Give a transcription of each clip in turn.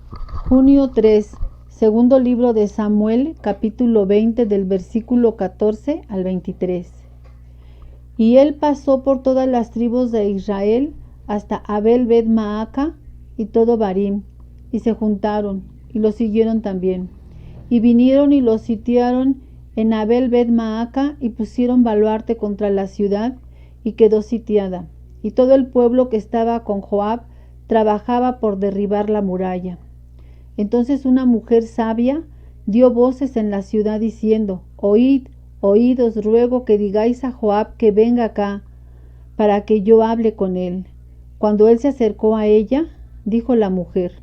Junio 3, segundo libro de Samuel, capítulo 20, del versículo 14 al 23. Y él pasó por todas las tribus de Israel hasta Abel Bet Maaca y todo Barim, y se juntaron, y lo siguieron también. Y vinieron y lo sitiaron en Abel Bet Maaca, y pusieron baluarte contra la ciudad, y quedó sitiada. Y todo el pueblo que estaba con Joab trabajaba por derribar la muralla. Entonces una mujer sabia dio voces en la ciudad diciendo: Oíd, oíd, os ruego que digáis a Joab que venga acá, para que yo hable con él. Cuando él se acercó a ella, dijo la mujer: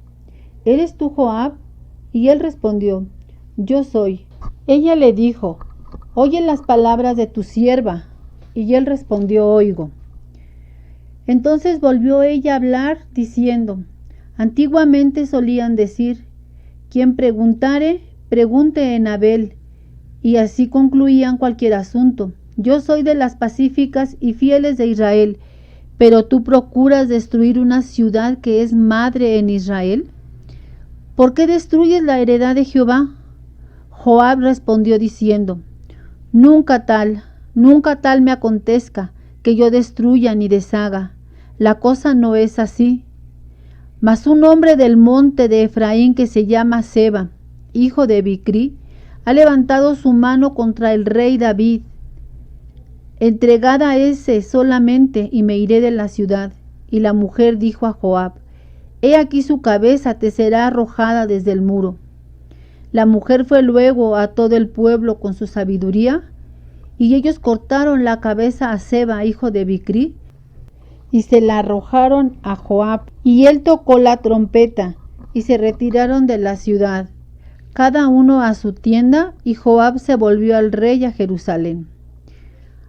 ¿Eres tú Joab? Y él respondió: Yo soy. Ella le dijo: Oye las palabras de tu sierva. Y él respondió: Oigo. Entonces volvió ella a hablar diciendo: Antiguamente solían decir: quien preguntare, pregunte en Abel, y así concluían cualquier asunto. Yo soy de las pacíficas y fieles de Israel, pero tú procuras destruir una ciudad que es madre en Israel. ¿Por qué destruyes la heredad de Jehová? Joab respondió diciendo: nunca tal me acontezca, que yo destruya ni deshaga. La cosa no es así. Mas un hombre del monte de Efraín que se llama Seba, hijo de Bicri, ha levantado su mano contra el rey David. Entregad a ese solamente, y me iré de la ciudad. Y la mujer dijo a Joab: He aquí su cabeza te será arrojada desde el muro. La mujer fue luego a todo el pueblo con su sabiduría, y ellos cortaron la cabeza a Seba, hijo de Bicri, y se la arrojaron a Joab, y él tocó la trompeta, y se retiraron de la ciudad, cada uno a su tienda, y Joab se volvió al rey a Jerusalén.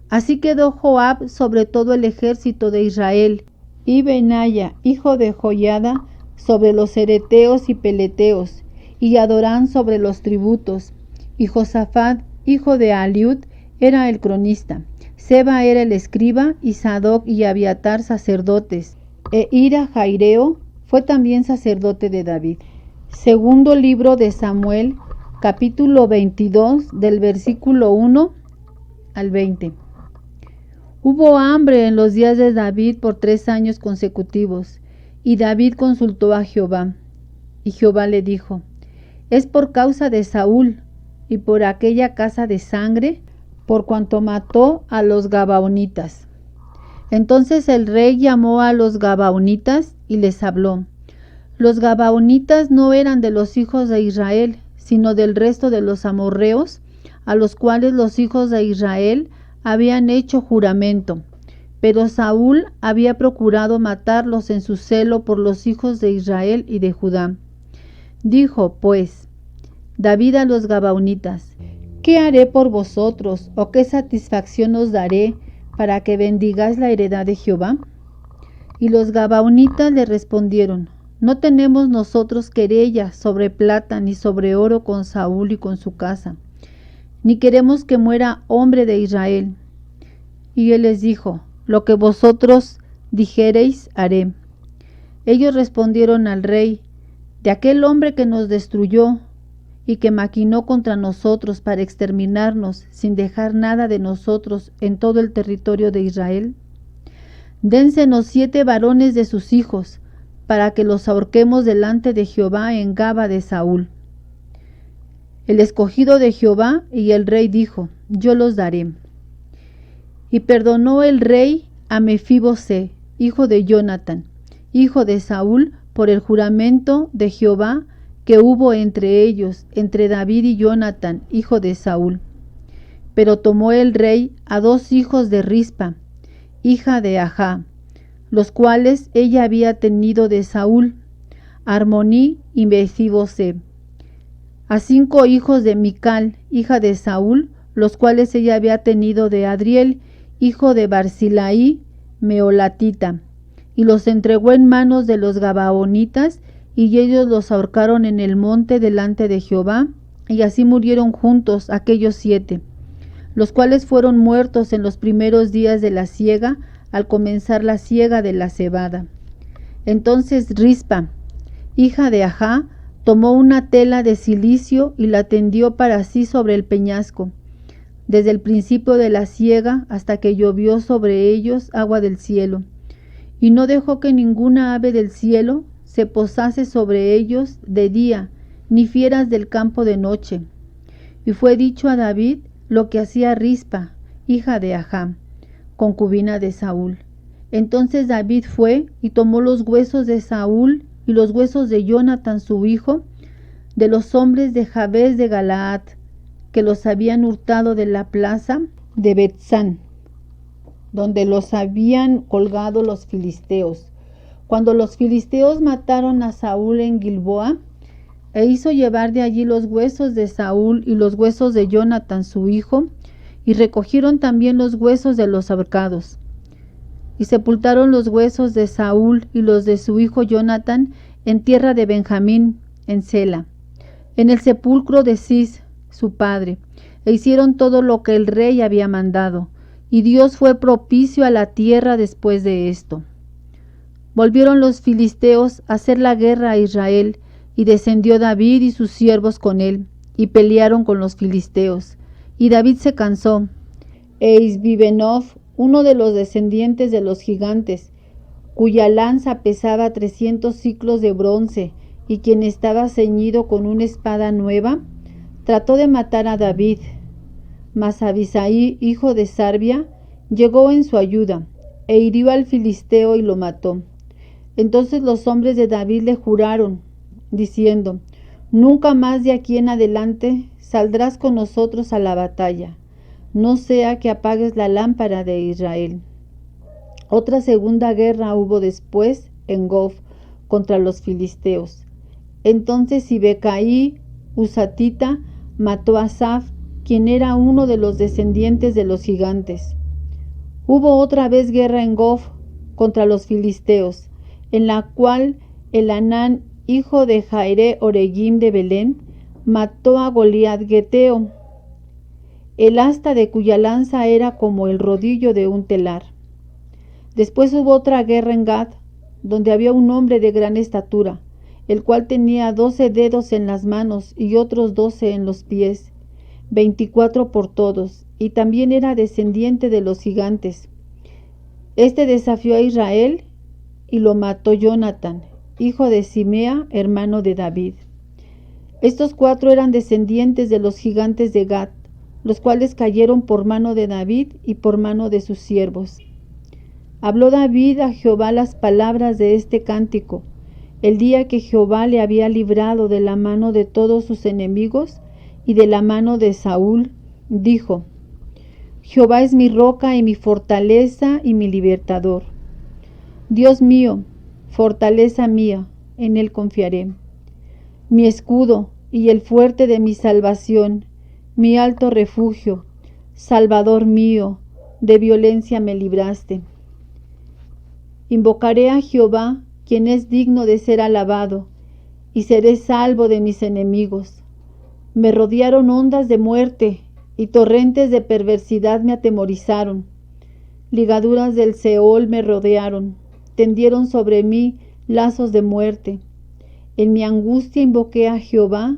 Así quedó Joab sobre todo el ejército de Israel, y Benaya, hijo de Joiada, sobre los ereteos y peleteos, y Adorán sobre los tributos, y Josafat, hijo de Aliud, era el cronista. Seba era el escriba, y Sadoc y Abiatar sacerdotes, e Ira Jaireo fue también sacerdote de David. Segundo libro de Samuel, capítulo 22, del versículo 1 al 20. Hubo hambre en los días de David por 3 años consecutivos, y David consultó a Jehová. Y Jehová le dijo: es por causa de Saúl, y por aquella casa de sangre, por cuanto mató a los Gabaonitas. Entonces el rey llamó a los Gabaonitas y les habló. Los Gabaonitas no eran de los hijos de Israel, sino del resto de los amorreos, a los cuales los hijos de Israel habían hecho juramento. Pero Saúl había procurado matarlos en su celo por los hijos de Israel y de Judá. Dijo, pues, David a los Gabaonitas: ¿qué haré por vosotros, o qué satisfacción os daré, para que bendigáis la heredad de Jehová? Y los Gabaonitas le respondieron: no tenemos nosotros querella sobre plata ni sobre oro con Saúl y con su casa, ni queremos que muera hombre de Israel. Y él les dijo: lo que vosotros dijereis haré. Ellos respondieron al rey: de aquel hombre que nos destruyó y que maquinó contra nosotros para exterminarnos sin dejar nada de nosotros en todo el territorio de Israel, dénsenos 7 varones de sus hijos, para que los ahorquemos delante de Jehová en Gaba de Saúl. El escogido de Jehová. Y el rey dijo: yo los daré. Y perdonó el rey a Mefibosé, hijo de Jonatán, hijo de Saúl, por el juramento de Jehová que hubo entre ellos, entre David y Jonatán, hijo de Saúl. Pero tomó el rey a 2 hijos de Rispa, hija de Ajá, los cuales ella había tenido de Saúl, Armoní y Mefibosé, a 5 hijos de Mical, hija de Saúl, los cuales ella había tenido de Adriel, hijo de Barzilaí, Meolatita, y los entregó en manos de los Gabaonitas, y ellos los ahorcaron en el monte delante de Jehová, y así murieron juntos aquellos 7, los cuales fueron muertos en los primeros días de la siega, al comenzar la siega de la cebada. Entonces Rispa, hija de Ajá, Tomó una tela de cilicio y la tendió para sí sobre el peñasco, desde el principio de la siega hasta que llovió sobre ellos agua del cielo, y no dejó que ninguna ave del cielo se posase sobre ellos de día, ni fieras del campo de noche. Y fue dicho a David lo que hacía Rispa, hija de Ajam, concubina de Saúl. Entonces David fue y tomó los huesos de Saúl y los huesos de Jonatán su hijo, de los hombres de Jabes de Galaad, que los habían hurtado de la plaza de Betzán, donde los habían colgado los filisteos. Cuando los filisteos mataron a Saúl en Gilboa, e hizo llevar de allí los huesos de Saúl y los huesos de Jonatán su hijo, y recogieron también los huesos de los ahorcados. Y sepultaron los huesos de Saúl y los de su hijo Jonatán en tierra de Benjamín, en Sela, en el sepulcro de Cis, su padre, e hicieron todo lo que el rey había mandado, y Dios fue propicio a la tierra después de esto. Volvieron los filisteos a hacer la guerra a Israel, y descendió David y sus siervos con él, y pelearon con los filisteos. Y David se cansó. E Isbibenob, uno de los descendientes de los gigantes, cuya lanza pesaba 300 siclos de bronce, y quien estaba ceñido con una espada nueva, trató de matar a David. Mas Abisai, hijo de Sarbia, llegó en su ayuda, e hirió al filisteo y lo mató. Entonces los hombres de David le juraron, diciendo: nunca más de aquí en adelante saldrás con nosotros a la batalla, no sea que apagues la lámpara de Israel. Otra segunda guerra hubo después en Gof contra los filisteos. Entonces Sibecaí, Husatita, mató a Saf, quien era uno de los descendientes de los gigantes. Hubo otra vez guerra en Gof contra los filisteos, en la cual Elanán, hijo de Jaire Oregim de Belén, mató a Goliat Geteo, el asta de cuya lanza era como el rodillo de un telar. Después hubo otra guerra en Gad, donde había un hombre de gran estatura, el cual tenía 12 dedos en las manos y otros 12 en los pies, 24 por todos, y también era descendiente de los gigantes. Este desafió a Israel y lo mató Jonatán, hijo de Simea, hermano de David. Estos 4 eran descendientes de los gigantes de Gad, los cuales cayeron por mano de David y por mano de sus siervos. Habló David a Jehová las palabras de este cántico, el día que Jehová le había librado de la mano de todos sus enemigos y de la mano de Saúl, dijo: Jehová es mi roca y mi fortaleza y mi libertador. Dios mío, fortaleza mía, en él confiaré. Mi escudo y el fuerte de mi salvación, mi alto refugio, Salvador mío, de violencia me libraste. Invocaré a Jehová, quien es digno de ser alabado, y seré salvo de mis enemigos. Me rodearon ondas de muerte, y torrentes de perversidad me atemorizaron. Ligaduras del Seol me rodearon, tendieron sobre mí lazos de muerte. En mi angustia invoqué a Jehová,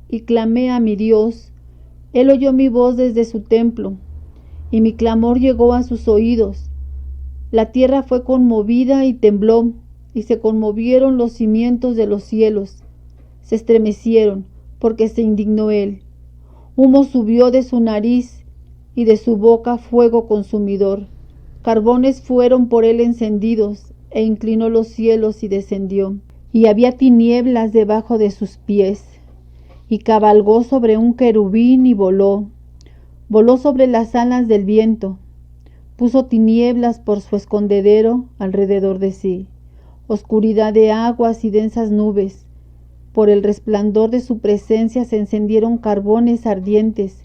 y clamé a mi Dios. Él oyó mi voz desde su templo, y mi clamor llegó a sus oídos. La tierra fue conmovida y tembló, y se conmovieron los cimientos de los cielos. Se estremecieron, porque se indignó él. Humo subió de su nariz, y de su boca fuego consumidor. Carbones fueron por él encendidos, e inclinó los cielos y descendió. Y había tinieblas debajo de sus pies. Y cabalgó sobre un querubín y voló. Voló sobre las alas del viento. Puso tinieblas por su escondedero alrededor de sí, oscuridad de aguas y densas nubes. Por el resplandor de su presencia se encendieron carbones ardientes.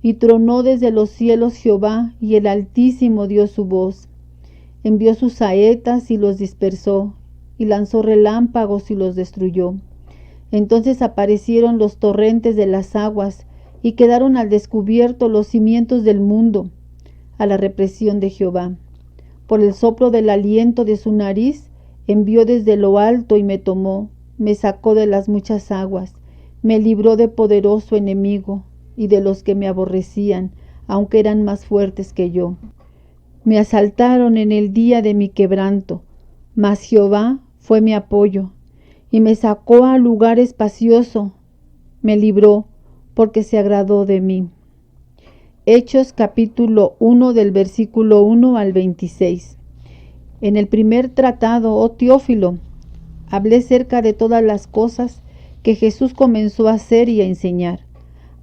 Y tronó desde los cielos Jehová, y el Altísimo dio su voz. Envió sus saetas y los dispersó, y lanzó relámpagos y los destruyó. Entonces aparecieron los torrentes de las aguas, y quedaron al descubierto los cimientos del mundo, a la represión de Jehová. Por el soplo del aliento de su nariz, envió desde lo alto y me tomó, me sacó de las muchas aguas, me libró de poderoso enemigo y de los que me aborrecían, aunque eran más fuertes que yo. Me asaltaron en el día de mi quebranto, mas Jehová fue mi apoyo, y me sacó a lugar espacioso, me libró, porque se agradó de mí. Hechos capítulo 1 del versículo 1 al 26. En el primer tratado, oh Teófilo, hablé cerca de todas las cosas que Jesús comenzó a hacer y a enseñar,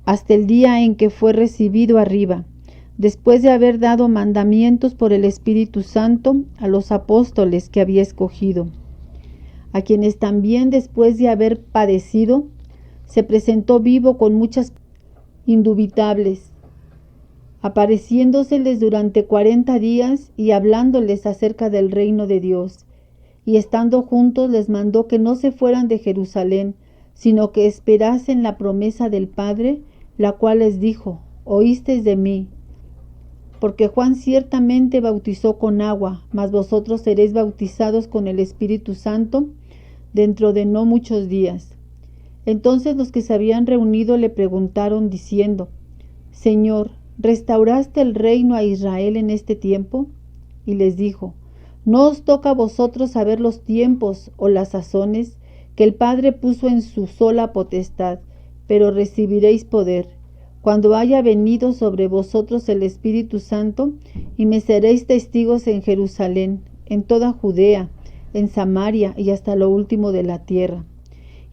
hasta el día en que fue recibido arriba, después de haber dado mandamientos por el Espíritu Santo a los apóstoles que había escogido, a quienes también después de haber padecido, se presentó vivo con muchas indubitables, apareciéndoseles durante 40 días y hablándoles acerca del reino de Dios. Y estando juntos les mandó que no se fueran de Jerusalén, sino que esperasen la promesa del Padre, la cual les dijo: oísteis de mí, porque Juan ciertamente bautizó con agua, mas vosotros seréis bautizados con el Espíritu Santo dentro de no muchos días. Entonces los que se habían reunido le preguntaron diciendo: Señor, ¿restauraste el reino a Israel en este tiempo? Y les dijo: no os toca a vosotros saber los tiempos o las sazones que el Padre puso en su sola potestad, pero recibiréis poder, cuando haya venido sobre vosotros el Espíritu Santo, y me seréis testigos en Jerusalén, en toda Judea, en Samaria y hasta lo último de la tierra.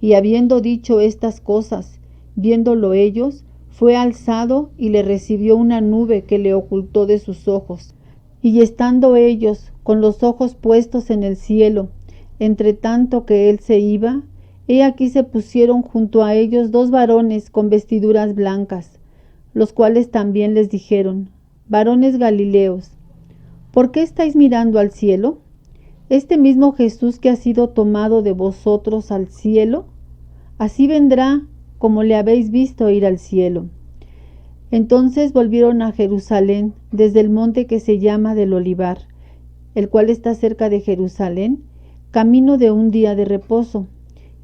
Y habiendo dicho estas cosas, viéndolo ellos, fue alzado y le recibió una nube que le ocultó de sus ojos. Y estando ellos con los ojos puestos en el cielo, entre tanto que él se iba, he aquí se pusieron junto a ellos 2 varones con vestiduras blancas, los cuales también les dijeron: varones Galileos, ¿por qué estáis mirando al cielo? Este mismo Jesús que ha sido tomado de vosotros al cielo, así vendrá como le habéis visto ir al cielo. Entonces volvieron a Jerusalén desde el monte que se llama del Olivar, el cual está cerca de Jerusalén, camino de un día de reposo,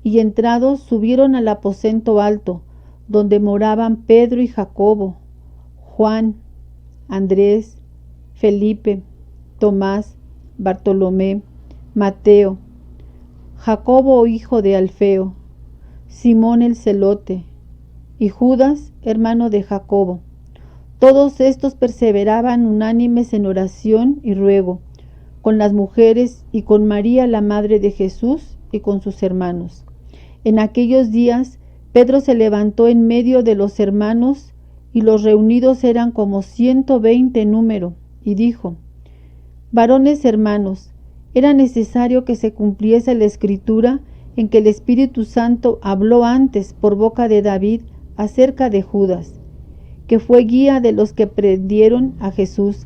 y entrados subieron al aposento alto, donde moraban Pedro y Jacobo, Juan, Andrés, Felipe, Tomás, Bartolomé, Mateo, Jacobo hijo de Alfeo, Simón el celote, y Judas, hermano de Jacobo. Todos estos perseveraban unánimes en oración y ruego, con las mujeres y con María la madre de Jesús y con sus hermanos. En aquellos días Pedro se levantó en medio de los hermanos, y los reunidos eran como 120 en número, y dijo: varones hermanos, era necesario que se cumpliese la escritura en que el Espíritu Santo habló antes por boca de David acerca de Judas, que fue guía de los que prendieron a Jesús,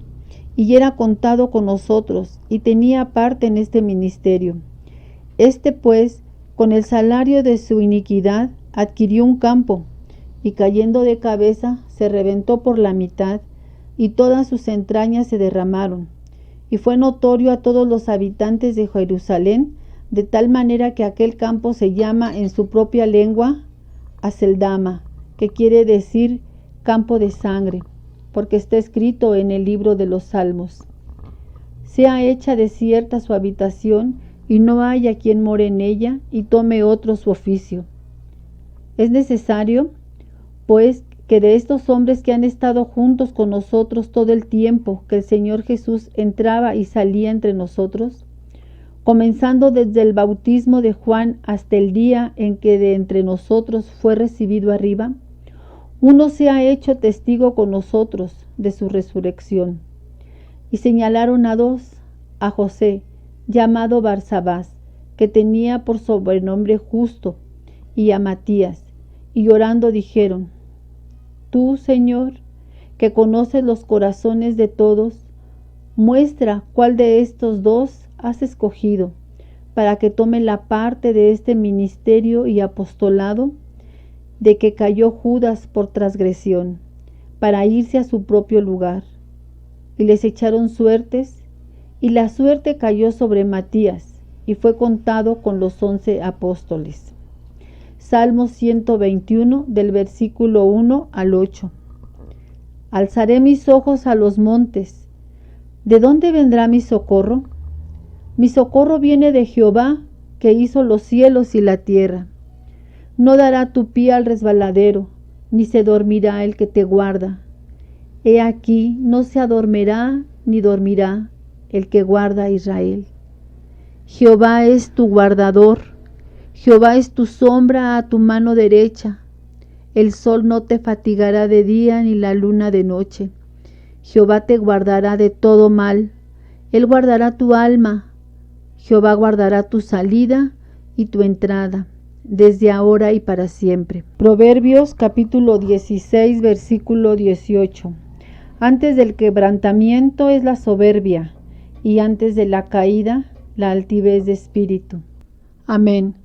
y era contado con nosotros, y tenía parte en este ministerio. Este pues, con el salario de su iniquidad, adquirió un campo, y cayendo de cabeza, se reventó por la mitad, y todas sus entrañas se derramaron. Y fue notorio a todos los habitantes de Jerusalén, de tal manera que aquel campo se llama en su propia lengua Aceldama, que quiere decir campo de sangre, porque está escrito en el libro de los Salmos: sea hecha desierta su habitación, y no haya quien more en ella, y tome otro su oficio. Es necesario, pues, que de estos hombres que han estado juntos con nosotros todo el tiempo que el Señor Jesús entraba y salía entre nosotros, comenzando desde el bautismo de Juan hasta el día en que de entre nosotros fue recibido arriba, uno se ha hecho testigo con nosotros de su resurrección. Y señalaron a 2, a José, llamado Barsabás, que tenía por sobrenombre Justo, y a Matías, y orando dijeron: tú, Señor, que conoces los corazones de todos, muestra cuál de estos 2 has escogido, para que tome la parte de este ministerio y apostolado de que cayó Judas por transgresión, para irse a su propio lugar. Y les echaron suertes, y la suerte cayó sobre Matías, y fue contado con los 11 apóstoles. Salmo 121 del versículo 1 al 8. Alzaré mis ojos a los montes. ¿De dónde vendrá mi socorro? Mi socorro viene de Jehová, que hizo los cielos y la tierra. No dará tu pie al resbaladero, ni se dormirá el que te guarda. He aquí, no se adormirá ni dormirá el que guarda a Israel. Jehová es tu guardador, Jehová es tu sombra a tu mano derecha. El sol no te fatigará de día ni la luna de noche. Jehová te guardará de todo mal, Él guardará tu alma. Jehová guardará tu salida y tu entrada, desde ahora y para siempre. Proverbios capítulo 16, versículo 18. Antes del quebrantamiento es la soberbia, y antes de la caída, la altivez de espíritu. Amén.